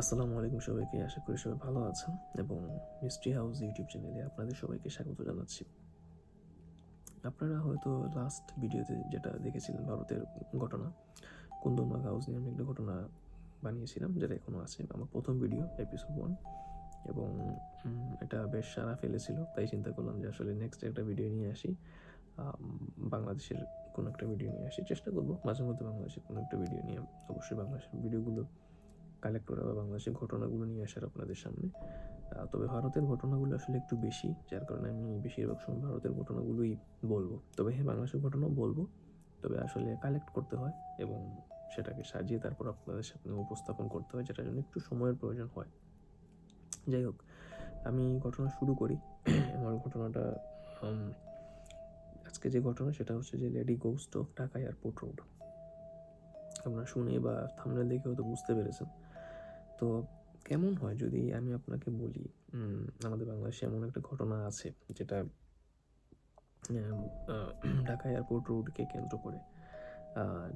আসসালামু আলাইকুম সবাইকে। আশা করি সবাই ভালো আছেন এবং মিস্ট্রি হাউস ইউটিউব চ্যানেলে আপনাদের সবাইকে স্বাগত জানাচ্ছি। আপনারা হয়তো লাস্ট ভিডিওতে যেটা দেখেছিলেন ভারতের ঘটনা, কুন্দনবাগ হাউস নিয়ে আমি একটা ঘটনা বানিয়েছিলাম, যেটা এখনও আছে। আমার প্রথম ভিডিও এপিসোড 1 এবং এটা বেশ সাড়া ফেলেছিল। তাই চিন্তা করলাম যে আসলে নেক্সট একটা ভিডিও নিয়ে আসি, বাংলাদেশের কোনো একটা ভিডিও নিয়ে আসি। চেষ্টা করবো মাঝে মধ্যে বাংলাদেশের কোনো একটা ভিডিও নিয়ে, অবশ্যই বাংলাদেশের ভিডিওগুলো কালেক্ট করা বা বাংলাদেশের ঘটনাগুলো নিয়ে আসার আপনাদের সামনে। তবে ভারতের ঘটনাগুলো আসলে একটু বেশি, যার কারণে আমি বেশিরভাগ সময় ভারতের ঘটনাগুলোই বলবো। তবে হ্যাঁ, বাংলাদেশের ঘটনাও বলবো, তবে আসলে কালেক্ট করতে হয় এবং সেটাকে সাজিয়ে তারপর আপনাদের সামনে উপস্থাপন করতে হয়, যেটার জন্য একটু সময়ের প্রয়োজন হয়। যাই হোক, আমি ঘটনা শুরু করি। আমার ঘটনাটা, আজকে যে ঘটনা সেটা হচ্ছে যে lady ghost of Dhaka airport road. আপনারা শুনে বা থাম্বনেল দেখে হয়তো বুঝতে পেরেছেন। তো কেমন হয় যদি আমি আপনাকে বলি, আমাদের বাংলাদেশে এমন একটা ঘটনা আছে যেটা ঢাকা এয়ারপোর্ট রোডকে কেন্দ্র করে।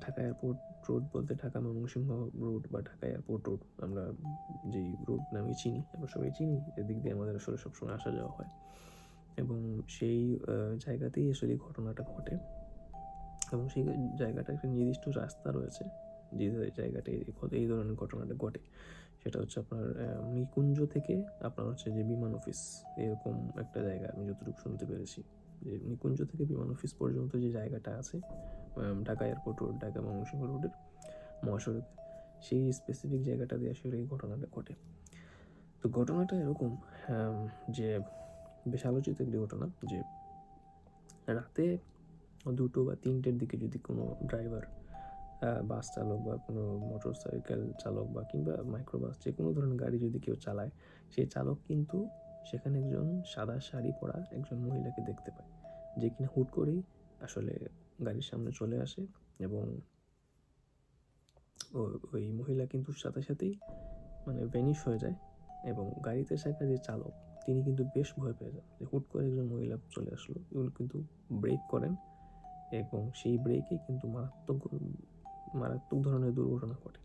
ঢাকা এয়ারপোর্ট রোড বলতে ঢাকা ময়মনসিংহ রোড বা ঢাকা এয়ারপোর্ট রোড আমরা যেই রোড নামে চিনি, আমরা সবাই চিনি, এদিক দিয়ে আমাদের আসলে সবসময় আসা যাওয়া হয় এবং সেই জায়গাতেই আসলে ঘটনাটা ঘটে এবং সেই জায়গাটা একটা নির্দিষ্ট রাস্তা রয়েছে যে জায়গাটায় এই ধরনের ঘটনাটা ঘটে। সেটা হচ্ছে আপনার নিকুঞ্জ থেকে আপনার হচ্ছে যে বিমান অফিস, এরকম একটা জায়গা আমি যতটুকু শুনতে পেরেছি, যে নিকুঞ্জ থেকে বিমান অফিস পর্যন্ত যে জায়গাটা আছে, ঢাকা এয়ারপোর্ট রোড, ঢাকা ময়মনসিংহ রোডের মহাসড়ক, সেই স্পেসিফিক জায়গাটা দিয়ে আসলে এই ঘটনাটা ঘটে। তো ঘটনাটা এরকম, যে বেশ আলোচিত একটি ঘটনা, যে রাতে 2টো বা 3টের দিকে যদি কোনো ড্রাইভার, বাস চালক বা কোনো মোটর সাইকেল চালক বা কিংবা মাইক্রোবাস, যে কোনো ধরনের গাড়ি যদি কেউ চালায়, সেই চালক কিন্তু সেখানে একজন সাদা শাড়ি পরা একজন মহিলাকে দেখতে পায়, যে কিনা হুট করেই আসলে গাড়ির সামনে চলে আসে এবং ওই মহিলা কিন্তু সাথে সাথেই মানে ভ্যানিশ হয়ে যায় এবং গাড়িতে থাকা যে চালক, তিনি কিন্তু বেশ ভয় পেয়ে যান যে হুট করে একজন মহিলা চলে আসলো। উনি কিন্তু ব্রেক করেন এবং সেই ব্রেকে কিন্তু মারাত্মক মারাত্মক ধরনের দুর্ঘটনা ঘটে।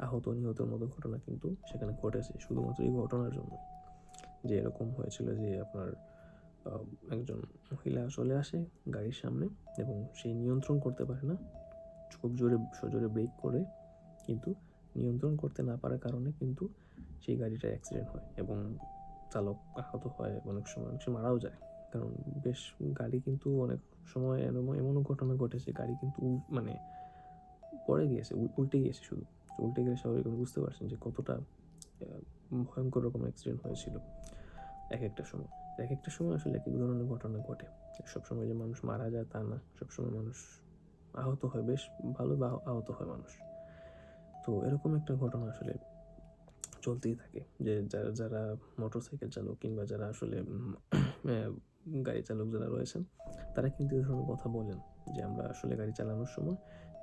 আহত নিহতের মতো ঘটনা কিন্তু সেখানে ঘটেছে শুধুমাত্র এই ঘটনার জন্য। যে এরকম হয়েছিল যে আপনার একজন মহিলা চলে আসে গাড়ির সামনে এবং সেই নিয়ন্ত্রণ করতে পারে না, খুব জোরে সজোরে ব্রেক করে, কিন্তু নিয়ন্ত্রণ করতে না পারার কারণে কিন্তু সেই গাড়িটা অ্যাক্সিডেন্ট হয় এবং চালক আহত হয়, অনেক সময় মারাও যায়। কারণ বেশ গাড়ি কিন্তু অনেক সময় এমনও ঘটনা ঘটেছে, গাড়ি কিন্তু মানে পড়ে গিয়েছে, উল্টে গিয়েছে শুধু। উল্টে গেলে স্বাভাবিক বুঝতে পারছেন যে কতটা ভয়ঙ্কর রকম অ্যাক্সিডেন্ট হয়েছিল এক একটা সময়। এক একটা সময় আসলে এক এক ধরনের ঘটনা ঘটে। সবসময় যে মানুষ মারা যায় তা না, সবসময় মানুষ আহত হয়, বেশ ভালো আহত হয় মানুষ। তো এরকম একটা ঘটনা আসলে চলতেই থাকে, যে যারা মোটরসাইকেল চালক কিংবা যারা আসলে গাড়ি চালক যারা রয়েছেন, তারা কিন্তু এই ধরনের কথা বলেন যে আমরা আসলে গাড়ি চালানোর সময়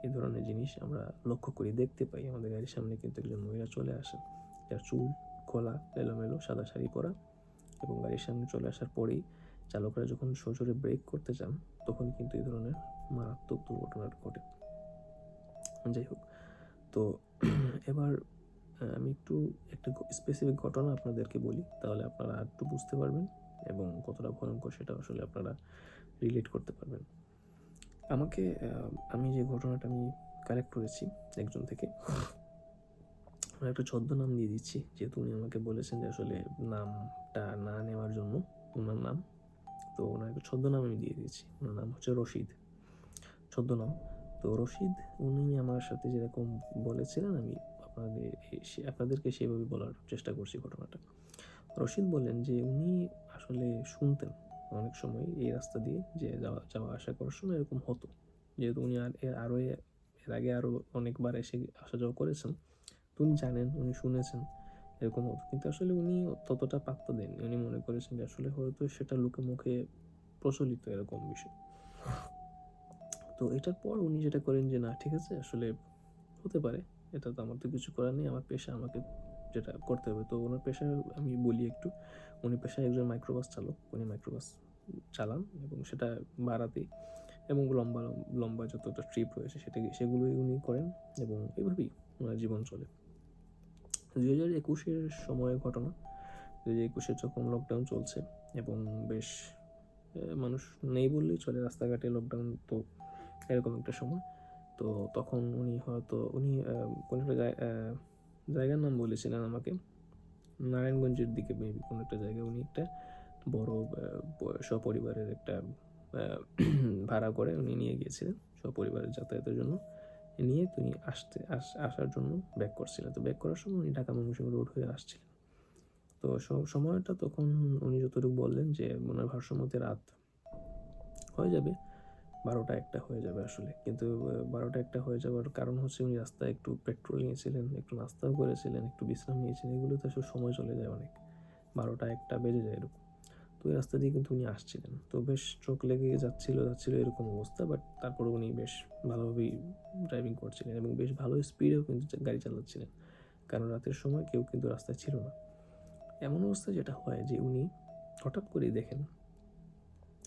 এই ধরনের জিনিস আমরা লক্ষ্য করি, দেখতে পাই। আমাদের গাড়ির সামনে কিন্তু একজন মহিলা চলে আসেন, যার চুল খোলা, এলোমেলো, সাদা শাড়ি পরা, এবং গাড়ির সামনে চলে আসার পরেই চালকরা যখন সজোরে ব্রেক করতে চান, তখন কিন্তু এই ধরনের মারাত্মক দুর্ঘটনাটা ঘটে। যাই হোক, তো এবার আমি একটু একটা স্পেসিফিক ঘটনা আপনাদেরকে বলি, তাহলে আপনারা একটু বুঝতে পারবেন এবং কতটা ভয়ঙ্কর সেটা আসলে আপনারা রিলেট করতে পারবেন। আমি যে ঘটনাটা আমি কালেক্ট করেছি একজন থেকে, আমি একটা ছদ্মনাম দিয়ে দিচ্ছি, যেহেতু উনি আমাকে বলেছেন যে আসলে নামটা না নেওয়ার জন্য, ওনার নাম। তো ওনার একটা ছদ্মনাম আমি দিয়ে দিয়েছি, ওনার নাম হচ্ছে রশিদ, ছদ্মনাম। তো রশিদ, উনি আমার সাথে যেরকম বলেছিলেন, আমি আপনাদেরকে সেভাবে বলার চেষ্টা করছি ঘটনাটা। রশিদ বলেন যে উনি আসলে শুনতেন অনেক সময় এই রাস্তা দিয়ে যে যাওয়া আসা করার সময় এরকম হতো, যেহেতু উনি এর আগে আরও অনেকবার এসে আসা যাওয়া করেছেন, তো উনি জানেন, উনি শুনেছেন এরকম হতো, কিন্তু আসলে উনি ততটা পাত্তা দেননি। উনি মনে করেছেন যে আসলে হয়তো সেটা লোকে মুখে প্রচলিত এরকম বিষয়। তো এটার পর উনি যেটা করেন যে না, ঠিক আছে, আসলে হতে পারে, এটা তো আমার তো কিছু করার নেই, আমার পেশা, আমাকে যেটা করতে হবে। তো ওনার পেশা আমি বলি একটু, উনি পেশায় একজন মাইক্রোবাস চালক, উনি মাইক্রোবাস চালান এবং সেটা বাড়াতে এবং লম্বা লম্বা যতটা ট্রিপ রয়েছে সেগুলোই উনি করেন এবং এভাবেই ওনার জীবন চলে। 2021-এর সময়ের ঘটনা। 2021-এ যখন লকডাউন চলছে এবং বেশ মানুষ নেই বললেই চলে, রাস্তাঘাটে লকডাউন, তো এরকম একটা সময়। তো তখন উনি কোনো একটা জায়গার নাম বলেছিলেন আমাকে, নারায়ণগঞ্জের দিকে মেবি কোনো একটা জায়গায়। উনি একটা বড় সপরিবারের একটা ভাড়া করে উনি নিয়ে গিয়েছিলেন সপরিবারের যাতায়াতের জন্য। নিয়ে তিনি আসার জন্য ব্যাক করছিলেন। তো ব্যাক করার সময় উনি ঢাকা ময়মনসিংহ রোড হয়ে আসছিলেন। তো সময়টা তখন উনি যতটুকু বললেন যে ওনার ভারসাম্যতে রাত হয়ে যাবে 12টা-1টা হয়ে যাবে আসলে। কিন্তু 12টা-1টা হয়ে যাওয়ার কারণ হচ্ছে উনি রাস্তায় একটু পেট্রোল নিয়েছিলেন, একটু নাস্তাও করেছিলেন, একটু বিশ্রাম নিয়েছিলেন। এগুলোতে আসলে সময় চলে যায় অনেক, 12টা-1টা বেজে যায় এরকম। তো ওই রাস্তা দিয়ে কিন্তু উনি আসছিলেন। তো বেশ চোখ লেগে যাচ্ছিল এরকম অবস্থা। বাট তারপরে উনি বেশ ভালোভাবেই ড্রাইভিং করছিলেন এবং বেশ ভালো স্পিডেও কিন্তু গাড়ি চালাচ্ছিলেন, কারণ রাতের সময় কেউ কিন্তু রাস্তায় ছিল না। এমন অবস্থায় যেটা হয় যে উনি হঠাৎ করেই দেখেন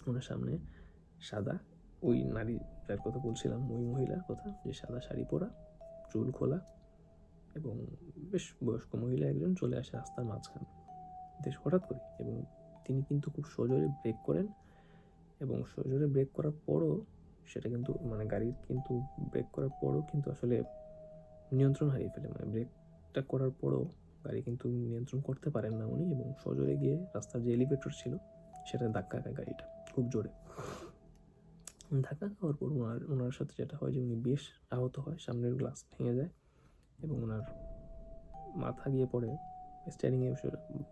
ওনার সামনে সাদা, ওই নারী যার কথা বলছিলাম, ওই মহিলার কথা, যে সাদা শাড়ি পরা, চুল খোলা এবং বেশ বয়স্ক মহিলা একজন চলে আসে রাস্তার মাঝখানে বেশ হঠাৎ করে। এবং তিনি কিন্তু খুব সজোরে ব্রেক করেন এবং সজোরে ব্রেক করার পরও সেটা কিন্তু গাড়ির কিন্তু ব্রেক করার পরও কিন্তু আসলে নিয়ন্ত্রণ হারিয়ে ফেলে। ব্রেকটা করার পরও গাড়ি কিন্তু নিয়ন্ত্রণ করতে পারেন না উনি, এবং সজোরে গিয়ে রাস্তার যে এলিভেটর ছিল সেটা ধাক্কা খায় গাড়িটা খুব জোরে। ধাক্কা খাওয়ার পর ওনার সাথে যেটা হয় যে উনি বেশ আহত হয়, সামনের গ্লাস ভেঙে যায় এবং ওনার মাথা গিয়ে পড়ে স্টিয়ারিংয়ে,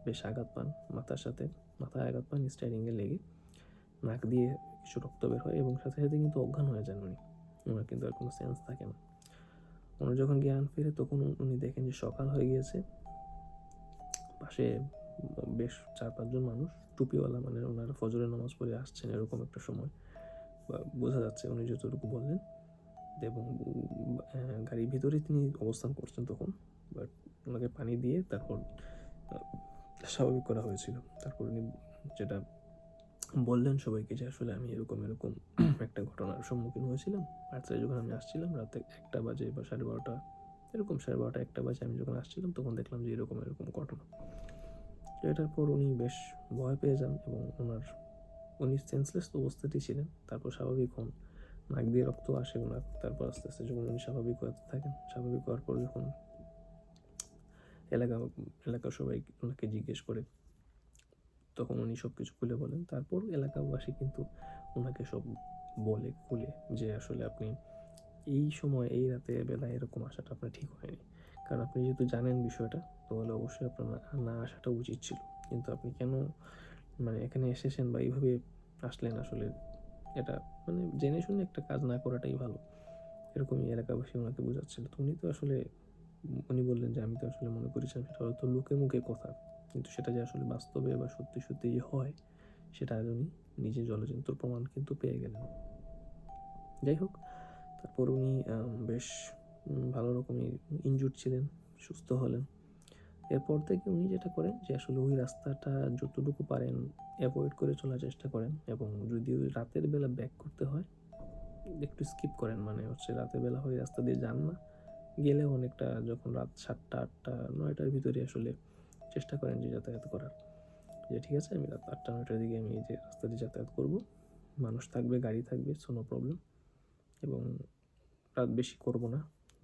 বেশ আঘাত পান মাথায় আঘাত পান, স্টিয়ারিংয়ে লেগে নাক দিয়ে কিছু রক্ত বের হয় এবং সাথে সাথে কিন্তু অজ্ঞান হয়ে যান উনি। ওনার কিন্তু আর কোনো সেন্স থাকে না। ওনার যখন জ্ঞান ফিরে তখন উনি দেখেন যে সকাল হয়ে গিয়েছে। পাশে বেশ 4-5 জন মানুষ টুপিওয়ালা, ওনারা ফজরের নামাজ পড়ে আসছেন এরকম একটা সময় বোঝা যাচ্ছে উনি যতটুকু বললেন। এবং গাড়ির ভিতরে তিনি অবস্থান করছেন তখন। বাট ওনাকে পানি দিয়ে তারপর স্বাভাবিক করা হয়েছিল। তারপর উনি যেটা বললেন সবাইকে যে আসলে আমি এরকম একটা ঘটনার সম্মুখীন হয়েছিলাম রাত্রে যখন আমি আসছিলাম, রাতে 1টা বাজে বা 12:30 এরকম, 12:30-1টা বাজে আমি যখন আসছিলাম তখন দেখলাম যে এরকম ঘটনা। তো এটার পর উনি বেশ ভয় পেয়ে যান এবং উনি সেন্সলেস অবস্থাতেই ছিলেন। তারপর স্বাভাবিক হন, নাক দিয়ে রক্ত আসে ওনার। তারপর আস্তে আস্তে যখন উনি স্বাভাবিক হতে থাকেন, স্বাভাবিক হওয়ার পর যখন এলাকার সবাই ওনাকে জিজ্ঞেস করে তখন উনি সব কিছু খুলে বলেন। তারপর এলাকাবাসী কিন্তু ওনাকে সব বলে খুলে যে আসলে আপনি এই সময় এই রাতে বেলায় এরকম আসাটা আপনার ঠিক হয়নি, কারণ আপনি যেহেতু জানেন বিষয়টা তাহলে অবশ্যই আপনার না আসাটা উচিত ছিল। কিন্তু আপনি কেন এখানে এসেছেন বা এইভাবে আসলেন, আসলে এটা জেনে শুনে একটা কাজ না করাটাই ভালো, এরকমই এলাকাবাসী ওনাকে বোঝাচ্ছিল। তো উনি বললেন যে আমি তো আসলে মনে করেছিলাম সেটা হয়তো লোকে মুখে কথা, কিন্তু সেটা যে আসলে বাস্তবে বা সত্যি সত্যি যে হয় সেটা আজ উনি নিজে জলজন্ত প্রমাণ কিন্তু পেয়ে গেলেন। যাই হোক, তারপর উনি বেশ ভালো রকমই ইনজুর্ড ছিলেন, সুস্থ হলেন। এরপর থেকে উনি যেটা করেন যে আসলে ওই রাস্তাটা যতটুকু পারেন অ্যাভয়েড করে চলার চেষ্টা করেন, এবং যদি ওই রাতের বেলা ব্যাক করতে হয় একটু স্কিপ করেন, রাতের বেলা ওই রাস্তা দিয়ে যান না, গেলে অনেকটা যখন রাত 7টা 8টা 9টার ভিতরে আসলে চেষ্টা করেন যে যাতায়াত করার, যে ঠিক আছে আমি রাত 8টা 9টার দিকে আমি এই যে রাস্তা দিয়ে যাতায়াত করব, মানুষ থাকবে, গাড়ি থাকবে, সো নো প্রবলেম, এবং রাত বেশি করব না,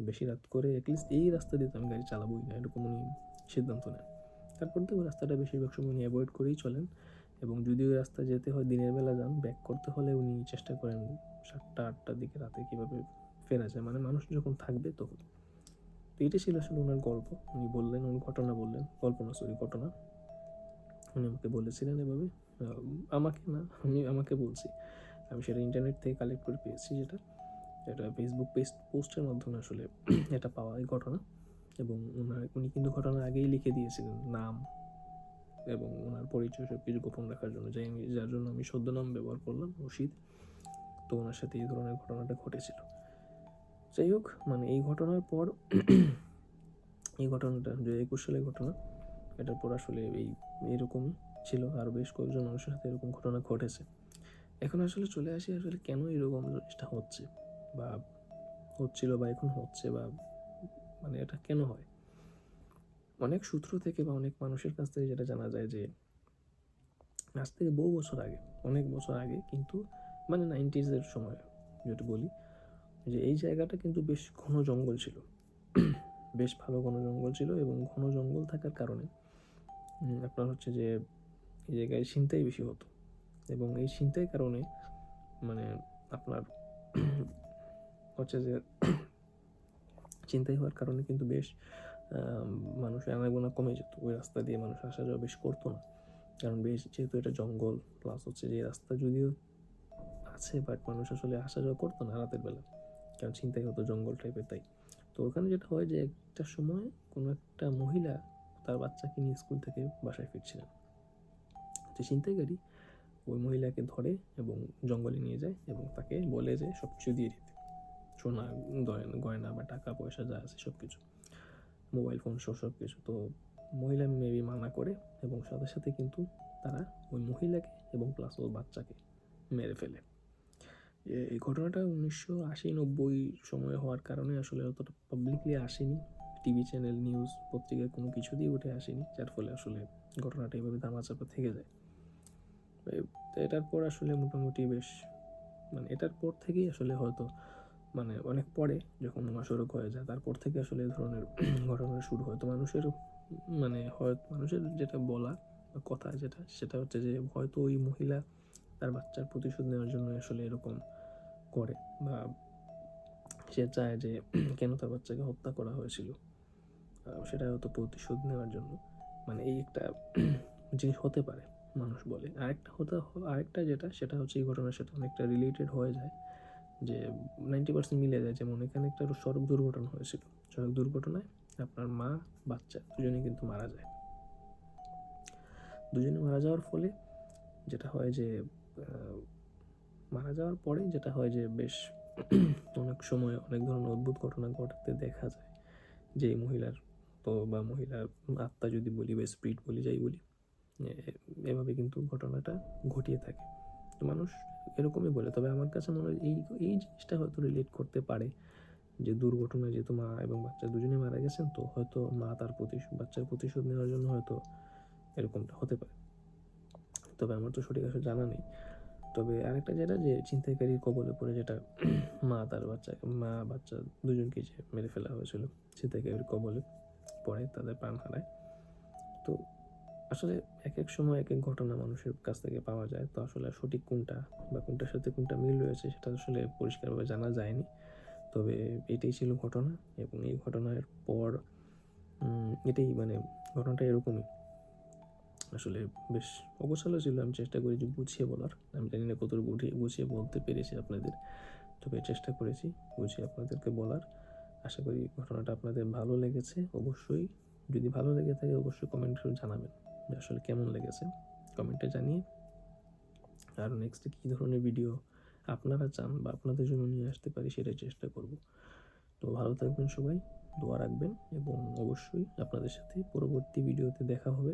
বেশি রাত করে অ্যাটলিস্ট এই রাস্তা দিয়ে তো আমি গাড়ি চালাবোই না, এরকম উনি সিদ্ধান্ত নেন। তারপর তো ওই রাস্তাটা বেশিরভাগ সময় উনি অ্যাভয়েড করেই চলেন, এবং যদি ওই রাস্তা যেতে হয় দিনের বেলা যান, ব্যাক করতে হলে উনি চেষ্টা করেন 7টা 8টার দিকে রাতে কীভাবে ফেরা যায়, মানুষ যখন থাকবে তখন। তো এটা ছিল আসলে ওনার গল্প। উনি বললেন, উনি ঘটনা বললেন, ঘটনা উনি আমাকে বলেছিলেন এভাবে, আমাকে বলছি, আমি সেটা ইন্টারনেট থেকে কালেক্ট করে পেয়েছি, এটা ফেসবুক পোস্টের মাধ্যমে আসলে এটা পাওয়া এই ঘটনা। এবং উনি কিন্তু ঘটনার আগেই লিখে দিয়েছিলেন নাম এবং ওনার পরিচয় সব কিছু গোপন রাখার জন্য, যার জন্য আমি ছদ্মনাম ব্যবহার করলাম, রশিদ। তো ওনার সাথে এই ধরনের ঘটনাটা ঘটেছিল। যাই হোক, এই ঘটনার পর এই ঘটনাটা 2021 সালের ঘটনা, এটার পর আসলে এইরকমই ছিল, আর বেশ কয়েকজন মানুষের সাথে এরকম ঘটনা ঘটেছে। এখন আসলে চলে আসি আসলে কেন এরকম জিনিসটা হচ্ছে বা হচ্ছিল বা এখন হচ্ছে, বা এটা কেন হয়। অনেক সূত্র থেকে বা অনেক মানুষের কাছ থেকে যেটা জানা যায় যে আজ থেকে বহু বছর আগে, অনেক বছর আগে কিন্তু মানে 90s সময় যেটা বলি, যে এই জায়গাটা কিন্তু বেশ ঘন জঙ্গল ছিল, বেশ ভালো ঘন জঙ্গল ছিল, এবং ঘন জঙ্গল থাকার কারণে আপনার হচ্ছে যে এই জায়গায় ছিনতাই বেশি হতো, এবং এই ছিনতাই কারণে মানে আপনার হচ্ছে যে ছিনতাই হওয়ার কারণে কিন্তু বেশ মানুষের আনাগোনা কমে যেত, ওই রাস্তা দিয়ে মানুষ আসা যাওয়া বেশ করতো না, কারণ বেশ যেহেতু এটা জঙ্গল, প্লাস হচ্ছে যে রাস্তা যদিও আছে বাট মানুষ আসলে আসা যাওয়া করতো না রাতের বেলা, কারণ ছিনতাই হতো জঙ্গল টাইপের। তাই তো ওখানে যেটা হয় যে একটা সময় কোনো একটা মহিলা তার বাচ্চাকে নিয়ে স্কুল থেকে বাসায় ফিরছিলেন, যে ছিনতাইকারী ওই মহিলাকে ধরে এবং জঙ্গলে নিয়ে যায় এবং তাকে বলে যে সব কিছু দিয়ে দিতে, সোনা গয়না বা টাকা পয়সা যা আছে সব কিছু, মোবাইল ফোন সহ সব কিছু। তো মহিলা মেবি মানা করে এবং সাথে সাথে কিন্তু তারা ওই মহিলাকে এবং প্লাস ওর বাচ্চাকে মেরে ফেলে। এই ঘটনাটা 1980-90 সময়ে হওয়ার কারণে আসলে অতটা পাবলিকলি আসেনি, টিভি চ্যানেল, নিউজ, পত্রিকায় কোনো কিছু দিয়ে উঠে আসেনি, যার ফলে আসলে ঘটনাটা এভাবে ধামাচাপা থেকে যায়। তো এটার পর আসলে মোটামুটি বেশ মানে এটার পর থেকেই আসলে হয়তো মানে অনেক পরে যখন মহাসড়ক হয়ে যায় তারপর থেকে আসলে এই ধরনের ঘটনা শুরু হয়। তো মানুষের মানে হয়তো মানুষের যেটা বলা বা কথা যেটা সেটা হচ্ছে যে হয়তো ওই মহিলা তার বাচ্চার প্রতিশোধ নেওয়ার জন্য আসলে এরকম করে, বা সে চায় যে কেন তার বাচ্চাকে হত্যা করা হয়েছিল সেটা হয়তো প্রতিশোধ নেওয়ার জন্য, মানে এই একটা জিনিস হতে পারে মানুষ বলে। আরেকটা যেটা সেটা হচ্ছে এই ঘটনার সাথে অনেকটা রিলেটেড হয়ে যায়, যে 90% মিলে যায়। যেমন এখানে একটা সড়ক দুর্ঘটনা হয়েছিল, সড়ক দুর্ঘটনায় আপনার মা বাচ্চা দুজনে কিন্তু মারা যায়। দুজনে মারা যাওয়ার ফলে যেটা হয় যে মারা যাওয়ার পরে যেটা হয় যে বেশ অনেক সময় অনেক ধরনের অদ্ভুত ঘটনা ঘটাতে দেখা যায়, যে এই মহিলার তো বা মহিলার আত্মা যদি বলি বা স্পিরিট বলি যাই বলি, এভাবে কিন্তু ঘটনাটা ঘটিয়ে থাকে। তো মানুষ এরকমই বলে। তবে আমার কাছে মনে হয় এই এই জিনিসটা হয়তো রিলেট করতে পারে, যে দুর্ঘটনায় যেহেতু মা এবং বাচ্চা দুজনেই মারা গেছেন, তো হয়তো মা তার বাচ্চার প্রতিশোধ নেওয়ার জন্য হয়তো এরকমটা হতে পারে। তবে আমার তো সঠিক আসলে জানা নেই। তবে আরেকটা যেটা যে ছিনতাইকারীর কবলে পড়ে যেটা মা বাচ্চা দুজনকে যে মেরে ফেলা হয়েছিল, ছিনতাইকারীর কবলে পড়ে তাদের প্রাণ হারায়। তো আসলে এক এক সময় এক এক ঘটনা মানুষের কাছ থেকে পাওয়া যায়, তো আসলে সঠিক কোনটা বা কোনটার সাথে কোনটা মিল রয়েছে সেটা আসলে পরিষ্কারভাবে জানা যায়নি। তবে এটাই ছিল ঘটনা, এবং এই ঘটনার পর এটাই মানে ঘটনাটা এরকমই আসলে বেশ অগোছালো ছিল। আমি চেষ্টা করি যে গুছিয়ে বলার, আমি জানি না কতটুকু গুছিয়ে বলতে পেরেছি আপনাদের, তবে চেষ্টা করেছি গুছিয়ে আপনাদেরকে বলার। আশা করি ঘটনাটা আপনাদের ভালো লেগেছে। অবশ্যই যদি ভালো লেগে থাকে অবশ্যই কমেন্ট করে জানাবেন যে আসলে কেমন লেগেছে, কমেন্টে জানিয়ে আর নেক্সটে কী ধরনের ভিডিও আপনারা চান বা আপনাদের জন্য নিয়ে আসতে পারি সেটাই চেষ্টা করব। তো ভালো থাকবেন সবাই, দোয়া রাখবেন, এবং অবশ্যই আপনাদের সাথে পরবর্তী ভিডিওতে দেখা হবে।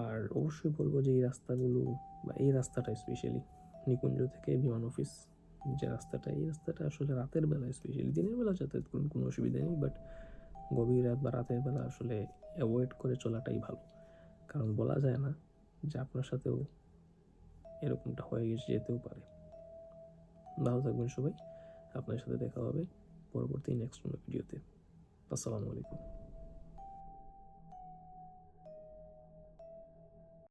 আর অবশ্যই বলবো যে এই রাস্তাগুলো বা এই রাস্তাটা স্পেশালি নিকুঞ্জ থেকে বিমান অফিস যে রাস্তাটা, এই রাস্তাটা আসলে রাতের বেলা, স্পেশালি দিনের বেলা যাতায়াত করুন কোনো অসুবিধা নেই, বাট গভীর রাত বা রাতের বেলা আসলে অ্যাভয়েড করে চলাটাই ভালো, কারণ বলা যায় না যে আপনার সাথেও এরকমটা হয়ে যেতেও পারে। ভালো থাকবেন সবাই, আপনার সাথে দেখা হবে পরবর্তী নেক্সট কোনো ভিডিওতে। আসসালামু আলাইকুম।